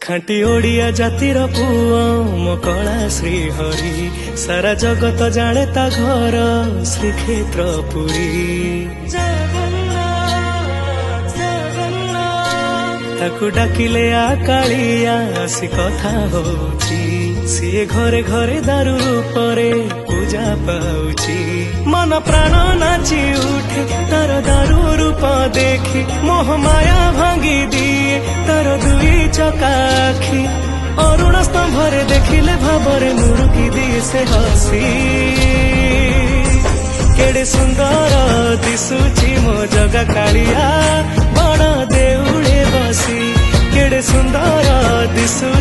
खांटी ओडिया जातिर पुओ मो कला श्री हरि सारा जगत जाने ता घर श्रीक्षेत्र पुरी ताकू डाकिले आकालिया आसी कथा होची सी घरे घरे दारू रूपरे पूजा पाउची मन प्राण नाची उठे तार दारू रूप देखी मोह माया भांगी दिए तार दुई चकाखी अरुण स्तंभरे देखिले भावरे मुरुकी दिए से हसी केड़े सुंदर दिसुची मो जगा कालिया बड़ देउळे बसी केड़े सुंदर दिसु